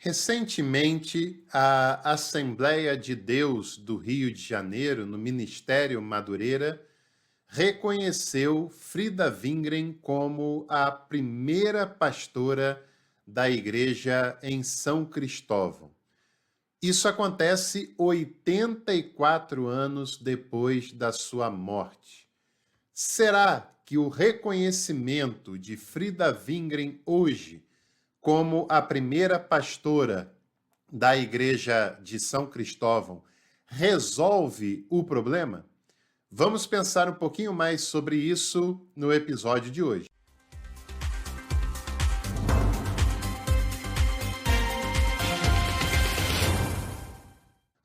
Recentemente, a Assembleia de Deus do Rio de Janeiro, no Ministério Madureira, reconheceu Frida Wingren como a primeira pastora da igreja em São Cristóvão. Isso acontece 84 anos depois da sua morte. Será que o reconhecimento de Frida Wingren hoje como a primeira pastora da igreja de São Cristóvão resolve o problema? Vamos pensar um pouquinho mais sobre isso no episódio de hoje.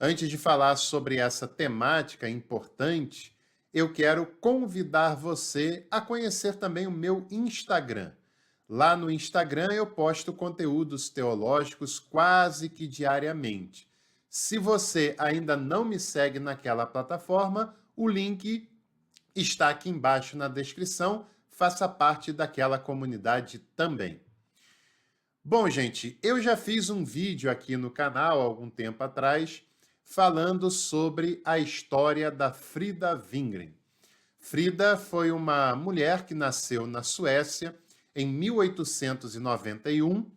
Antes de falar sobre essa temática importante, eu quero convidar você a conhecer também o meu Instagram. Lá no Instagram eu posto conteúdos teológicos quase que diariamente. Se você ainda não me segue naquela plataforma, o link está aqui embaixo na descrição. Faça parte daquela comunidade também. Bom, gente, eu já fiz um vídeo aqui no canal há algum tempo atrás falando sobre a história da Frida Wingren. Frida foi uma mulher que nasceu na Suécia em 1891.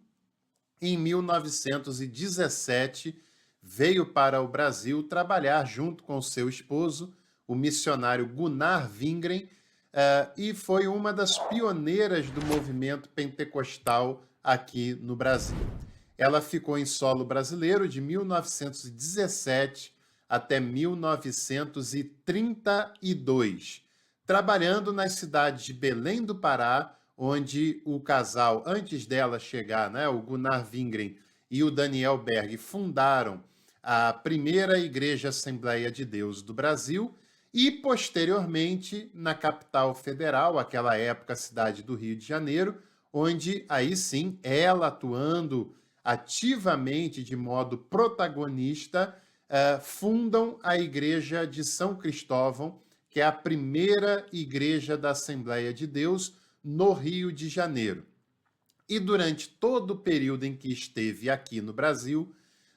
Em 1917, veio para o Brasil trabalhar junto com seu esposo, o missionário Gunnar Wingren, e foi uma das pioneiras do movimento pentecostal aqui no Brasil. Ela ficou em solo brasileiro de 1917 até 1932, trabalhando nas cidades de Belém do Pará, onde o casal, antes dela chegar, né, o Gunnar Wingren e o Daniel Berg, fundaram a primeira Igreja Assembleia de Deus do Brasil, e posteriormente na capital federal, aquela época a cidade do Rio de Janeiro, onde aí sim ela atuando ativamente de modo protagonista, fundam a Igreja de São Cristóvão, que é a primeira igreja da Assembleia de Deus no Rio de Janeiro. E durante todo o período em que esteve aqui no Brasil,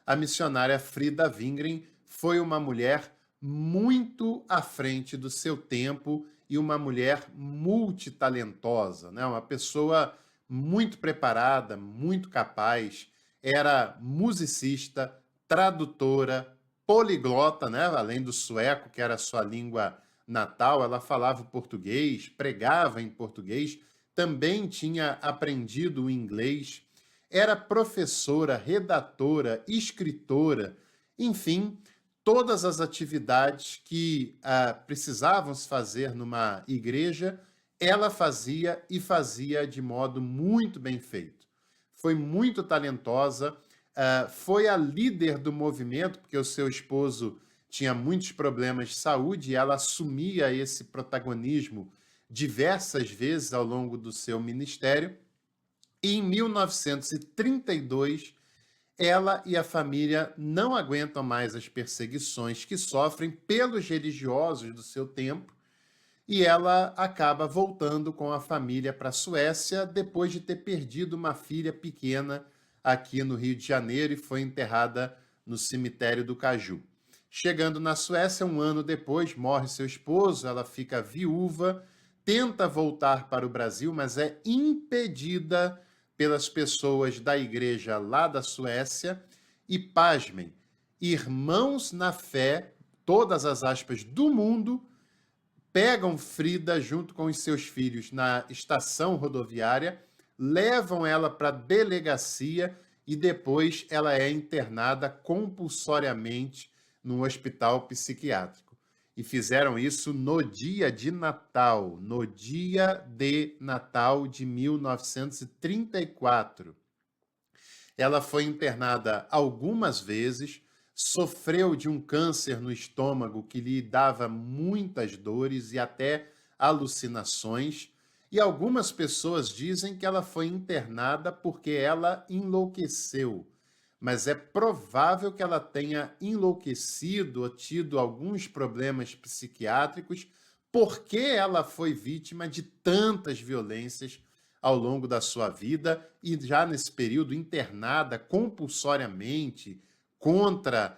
a missionária Frida Wingren foi uma mulher muito à frente do seu tempo e uma mulher multitalentosa, né? Uma pessoa muito preparada, muito capaz, era musicista, tradutora, poliglota, né? Além do sueco, que era a sua língua natal, ela falava o português, pregava em português, também tinha aprendido o inglês, era professora, redatora, escritora, enfim, todas as atividades que precisavam se fazer numa igreja, ela fazia e fazia de modo muito bem feito. Foi muito talentosa, foi a líder do movimento, porque o seu esposo tinha muitos problemas de saúde e ela assumia esse protagonismo diversas vezes ao longo do seu ministério. E em 1932, ela e a família não aguentam mais as perseguições que sofrem pelos religiosos do seu tempo e ela acaba voltando com a família para a Suécia depois de ter perdido uma filha pequena aqui no Rio de Janeiro e foi enterrada no cemitério do Caju. Chegando na Suécia, um ano depois, morre seu esposo, ela fica viúva, tenta voltar para o Brasil, mas é impedida pelas pessoas da igreja lá da Suécia e, pasmem, irmãos na fé, todas as aspas do mundo, pegam Frida junto com os seus filhos na estação rodoviária, levam ela para a delegacia e depois ela é internada compulsoriamente num hospital psiquiátrico. E fizeram isso no dia de Natal, no dia de Natal de 1934. Ela foi internada algumas vezes, sofreu de um câncer no estômago que lhe dava muitas dores e até alucinações. E algumas pessoas dizem que ela foi internada porque ela enlouqueceu. Mas é provável que ela tenha enlouquecido ou tido alguns problemas psiquiátricos porque ela foi vítima de tantas violências ao longo da sua vida e já nesse período internada compulsoriamente contra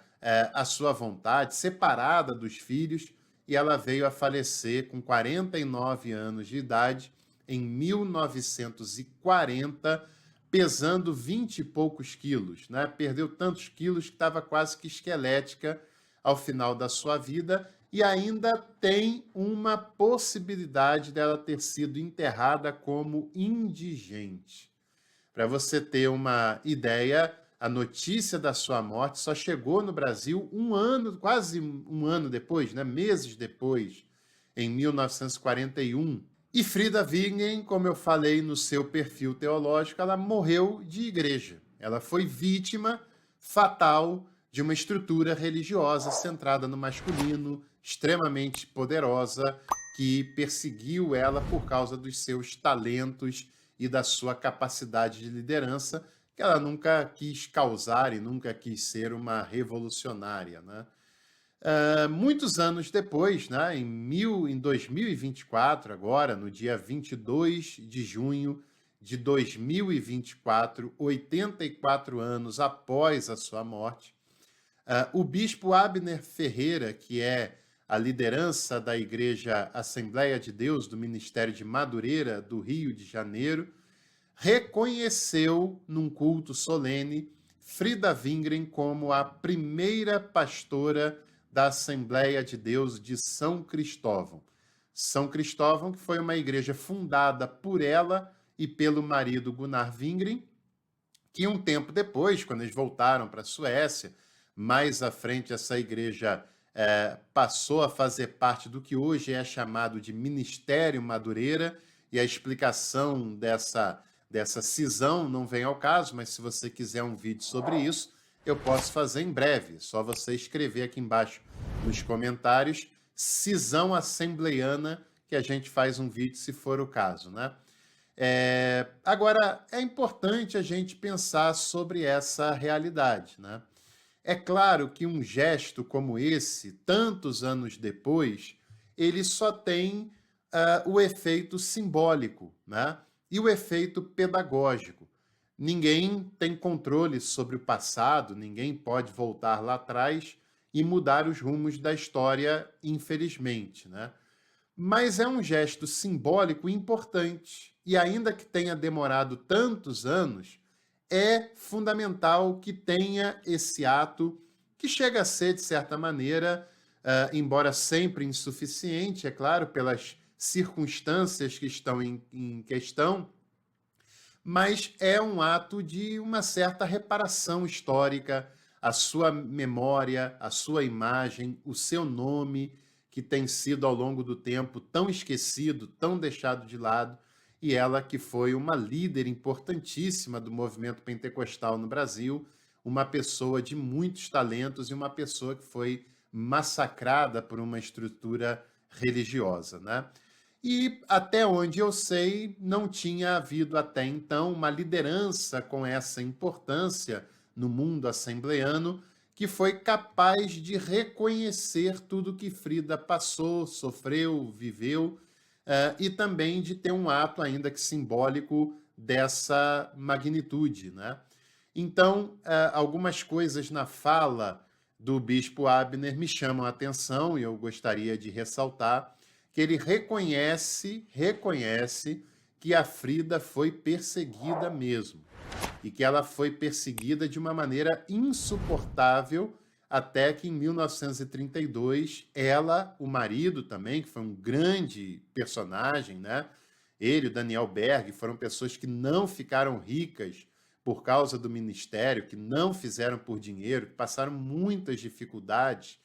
a sua vontade, separada dos filhos, e ela veio a falecer com 49 anos de idade em 1940, pesando 20 e poucos quilos, né? Perdeu tantos quilos que estava quase que esquelética ao final da sua vida e ainda tem uma possibilidade dela ter sido enterrada como indigente. Para você ter uma ideia, a notícia da sua morte só chegou no Brasil um ano, quase um ano depois, né? Meses depois, em 1941. E Frida Wingen, como eu falei no seu perfil teológico, ela morreu de igreja. Ela foi vítima fatal de uma estrutura religiosa centrada no masculino, extremamente poderosa, que perseguiu ela por causa dos seus talentos e da sua capacidade de liderança, que ela nunca quis causar e nunca quis ser uma revolucionária, né? Muitos anos depois, né, em 2024, agora, no dia 22 de junho de 2024, 84 anos após a sua morte, o bispo Abner Ferreira, que é a liderança da Igreja Assembleia de Deus do Ministério de Madureira do Rio de Janeiro, reconheceu num culto solene Frida Wingren como a primeira pastora da Assembleia de Deus de São Cristóvão. São Cristóvão, que foi uma igreja fundada por ela e pelo marido Gunnar Wingren, que um tempo depois, quando eles voltaram para a Suécia, mais à frente essa igreja passou a fazer parte do que hoje é chamado de Ministério Madureira, e a explicação dessa cisão não vem ao caso, mas se você quiser um vídeo sobre isso, eu posso fazer em breve. Só você escrever aqui embaixo nos comentários cisão assembleiana, que a gente faz um vídeo se for o caso, né? Agora, é importante a gente pensar sobre essa realidade, né? É claro que um gesto como esse, tantos anos depois, ele só tem o efeito simbólico, né? E o efeito pedagógico. Ninguém tem controle sobre o passado, ninguém pode voltar lá atrás e mudar os rumos da história, infelizmente, né? Mas é um gesto simbólico importante. E ainda que tenha demorado tantos anos, é fundamental que tenha esse ato, que chega a ser, de certa maneira, embora sempre insuficiente, é claro, pelas circunstâncias que estão em questão, mas é um ato de uma certa reparação histórica, a sua memória, a sua imagem, o seu nome, que tem sido ao longo do tempo tão esquecido, tão deixado de lado, e ela que foi uma líder importantíssima do movimento pentecostal no Brasil, uma pessoa de muitos talentos e uma pessoa que foi massacrada por uma estrutura religiosa, né? E até onde eu sei, não tinha havido até então uma liderança com essa importância no mundo assembleano que foi capaz de reconhecer tudo que Frida passou, sofreu, viveu, e também de ter um ato, ainda que simbólico, dessa magnitude, né? Então, algumas coisas na fala do bispo Abner me chamam a atenção e eu gostaria de ressaltar que ele reconhece que a Frida foi perseguida mesmo e que ela foi perseguida de uma maneira insuportável até que em 1932 ela, o marido também, que foi um grande personagem, né? Ele, o Daniel Berg, foram pessoas que não ficaram ricas por causa do ministério, que não fizeram por dinheiro, que passaram muitas dificuldades,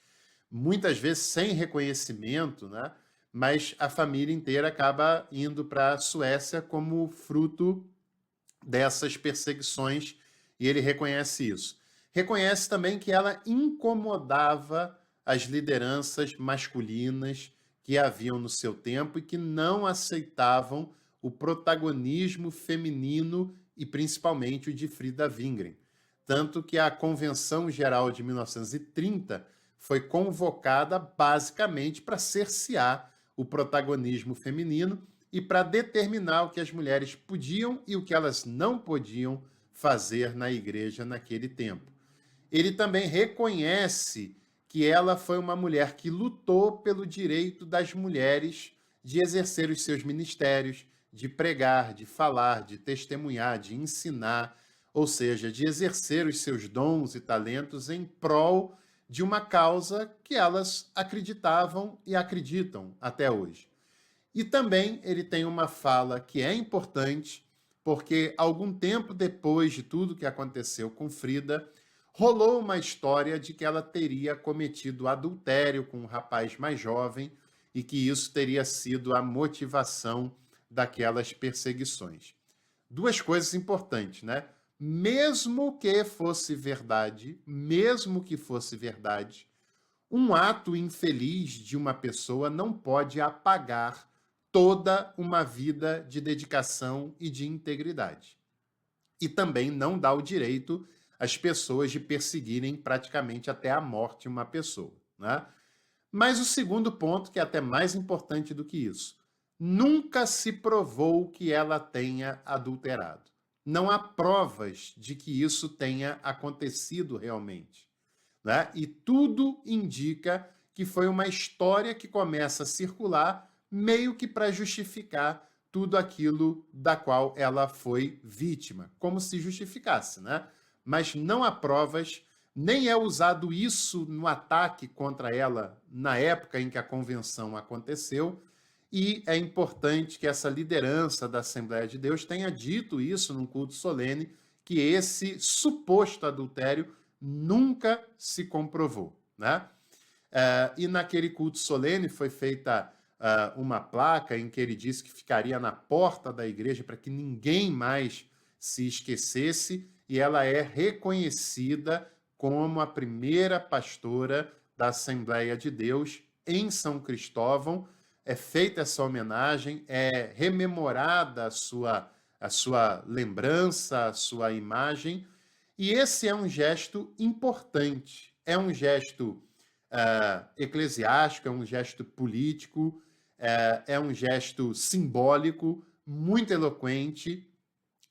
muitas vezes sem reconhecimento, né? Mas a família inteira acaba indo para a Suécia como fruto dessas perseguições, e ele reconhece isso. Reconhece também que ela incomodava as lideranças masculinas que haviam no seu tempo e que não aceitavam o protagonismo feminino e principalmente o de Frida Wingren. Tanto que a Convenção Geral de 1930 foi convocada basicamente para cercear o protagonismo feminino e para determinar o que as mulheres podiam e o que elas não podiam fazer na igreja naquele tempo. Ele também reconhece que ela foi uma mulher que lutou pelo direito das mulheres de exercer os seus ministérios, de pregar, de falar, de testemunhar, de ensinar, ou seja, de exercer os seus dons e talentos em prol de uma causa que elas acreditavam e acreditam até hoje. E também ele tem uma fala que é importante, porque algum tempo depois de tudo que aconteceu com Frida, rolou uma história de que ela teria cometido adultério com um rapaz mais jovem e que isso teria sido a motivação daquelas perseguições. Duas coisas importantes, né? Mesmo que fosse verdade, um ato infeliz de uma pessoa não pode apagar toda uma vida de dedicação e de integridade. E também não dá o direito às pessoas de perseguirem praticamente até a morte uma pessoa, né? Mas o segundo ponto, que é até mais importante do que isso, nunca se provou que ela tenha adulterado. Não há provas de que isso tenha acontecido realmente, né? E tudo indica que foi uma história que começa a circular meio que para justificar tudo aquilo da qual ela foi vítima, como se justificasse, né? Mas não há provas, nem é usado isso no ataque contra ela na época em que a convenção aconteceu, e é importante que essa liderança da Assembleia de Deus tenha dito isso num culto solene, que esse suposto adultério nunca se comprovou, né? E naquele culto solene foi feita uma placa em que ele disse que ficaria na porta da igreja para que ninguém mais se esquecesse, e ela é reconhecida como a primeira pastora da Assembleia de Deus em São Cristóvão. É feita essa homenagem, é rememorada a sua lembrança, a sua imagem, e esse é um gesto importante, é um gesto eclesiástico, é um gesto político, é um gesto simbólico, muito eloquente,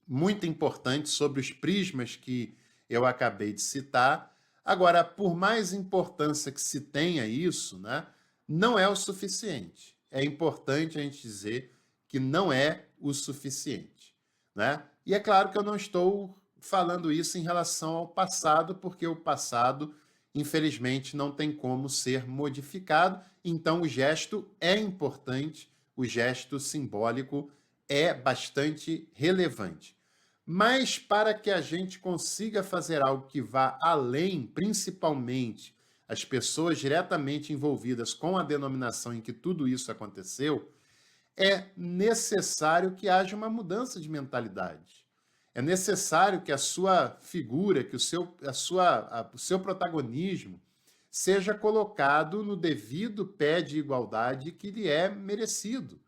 muito importante sobre os prismas que eu acabei de citar. Agora, por mais importância que se tenha isso, né, não é o suficiente. É importante a gente dizer que não é o suficiente, né? E é claro que eu não estou falando isso em relação ao passado, porque o passado, infelizmente, não tem como ser modificado. Então, o gesto é importante, o gesto simbólico é bastante relevante. Mas para que a gente consiga fazer algo que vá além, principalmente as pessoas diretamente envolvidas com a denominação em que tudo isso aconteceu, é necessário que haja uma mudança de mentalidade. É necessário que a sua figura, que o seu protagonismo seja colocado no devido pé de igualdade que lhe é merecido.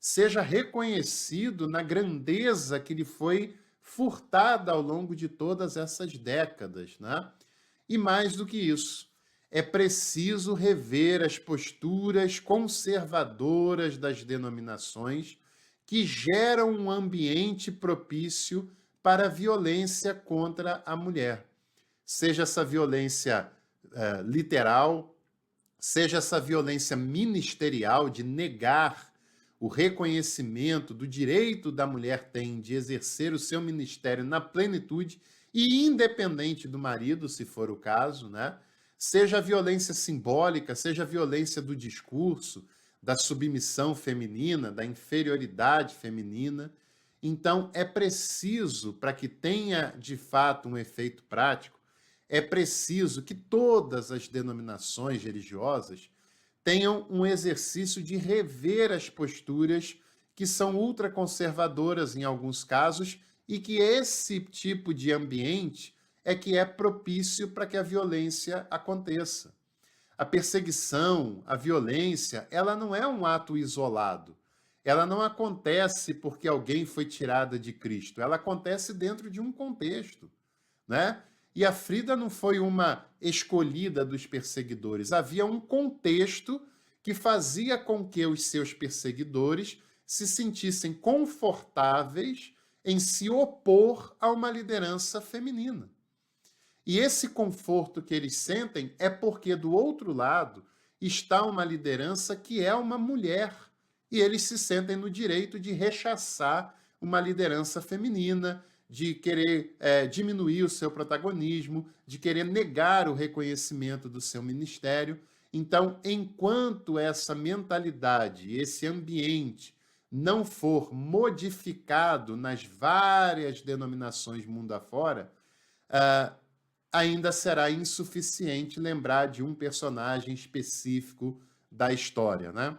Seja reconhecido na grandeza que lhe foi furtada ao longo de todas essas décadas, né? E mais do que isso, é preciso rever as posturas conservadoras das denominações que geram um ambiente propício para a violência contra a mulher. Seja essa violência literal, seja essa violência ministerial de negar o reconhecimento do direito da mulher tem de exercer o seu ministério na plenitude e independente do marido, se for o caso, né? Seja a violência simbólica, seja a violência do discurso, da submissão feminina, da inferioridade feminina. Então, é preciso, para que tenha de fato um efeito prático, é preciso que todas as denominações religiosas tenham um exercício de rever as posturas que são ultraconservadoras em alguns casos e que esse tipo de ambiente é que é propício para que a violência aconteça. A perseguição, a violência, ela não é um ato isolado. Ela não acontece porque alguém foi tirada de Cristo. Ela acontece dentro de um contexto, né? E a Frida não foi uma escolhida dos perseguidores. Havia um contexto que fazia com que os seus perseguidores se sentissem confortáveis em se opor a uma liderança feminina. E esse conforto que eles sentem é porque, do outro lado, está uma liderança que é uma mulher. E eles se sentem no direito de rechaçar uma liderança feminina, de querer diminuir o seu protagonismo, de querer negar o reconhecimento do seu ministério. Então, enquanto essa mentalidade, esse ambiente não for modificado nas várias denominações mundo afora, ainda será insuficiente lembrar de um personagem específico da história, né?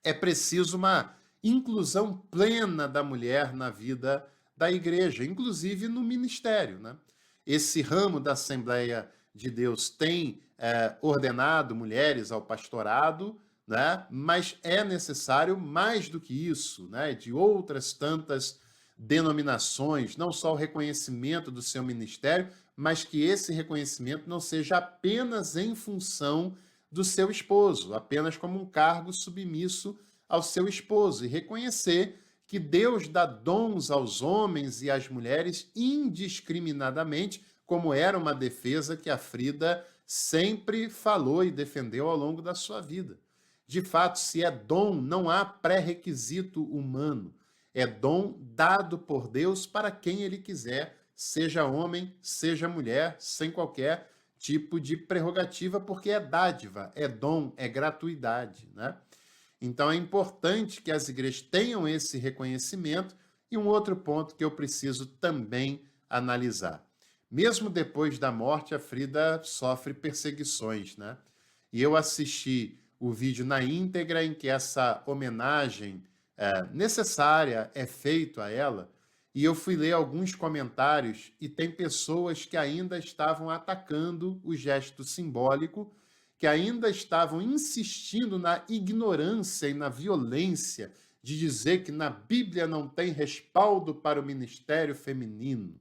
É preciso uma inclusão plena da mulher na vida da igreja, inclusive no ministério, né? Esse ramo da Assembleia de Deus tem ordenado mulheres ao pastorado, né? Mas é necessário mais do que isso, né? De outras tantas denominações, não só o reconhecimento do seu ministério, mas que esse reconhecimento não seja apenas em função do seu esposo, apenas como um cargo submisso ao seu esposo, e reconhecer que Deus dá dons aos homens e às mulheres indiscriminadamente, como era uma defesa que a Frida sempre falou e defendeu ao longo da sua vida. De fato, se é dom, não há pré-requisito humano. É dom dado por Deus para quem ele quiser, seja homem, seja mulher, sem qualquer tipo de prerrogativa, porque é dádiva, é dom, é gratuidade, né? Então é importante que as igrejas tenham esse reconhecimento. E um outro ponto que eu preciso também analisar. Mesmo depois da morte, a Frida sofre perseguições, né? E eu assisti o vídeo na íntegra em que essa homenagem necessária é feita a ela, e eu fui ler alguns comentários e tem pessoas que ainda estavam atacando o gesto simbólico, que ainda estavam insistindo na ignorância e na violência de dizer que na Bíblia não tem respaldo para o ministério feminino.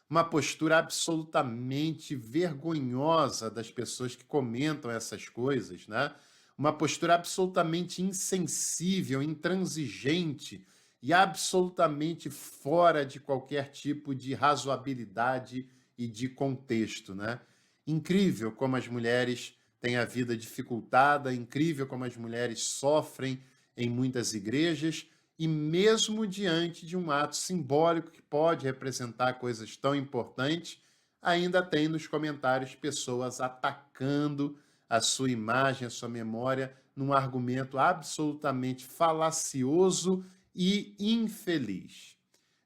Uma postura absolutamente vergonhosa das pessoas que comentam essas coisas, né? Uma postura absolutamente insensível, intransigente e absolutamente fora de qualquer tipo de razoabilidade e de contexto, né? Incrível como as mulheres têm a vida dificultada, incrível como as mulheres sofrem em muitas igrejas, e mesmo diante de um ato simbólico que pode representar coisas tão importantes, ainda tem nos comentários pessoas atacando a sua imagem, a sua memória, num argumento absolutamente falacioso e infeliz.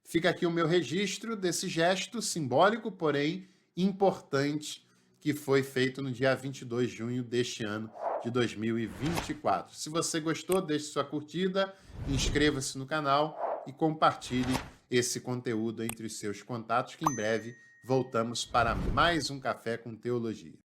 Fica aqui o meu registro desse gesto simbólico, porém importante, que foi feito no dia 22 de junho deste ano de 2024. Se você gostou, deixe sua curtida, inscreva-se no canal e compartilhe esse conteúdo entre os seus contatos, que em breve voltamos para mais um Café com Teologia.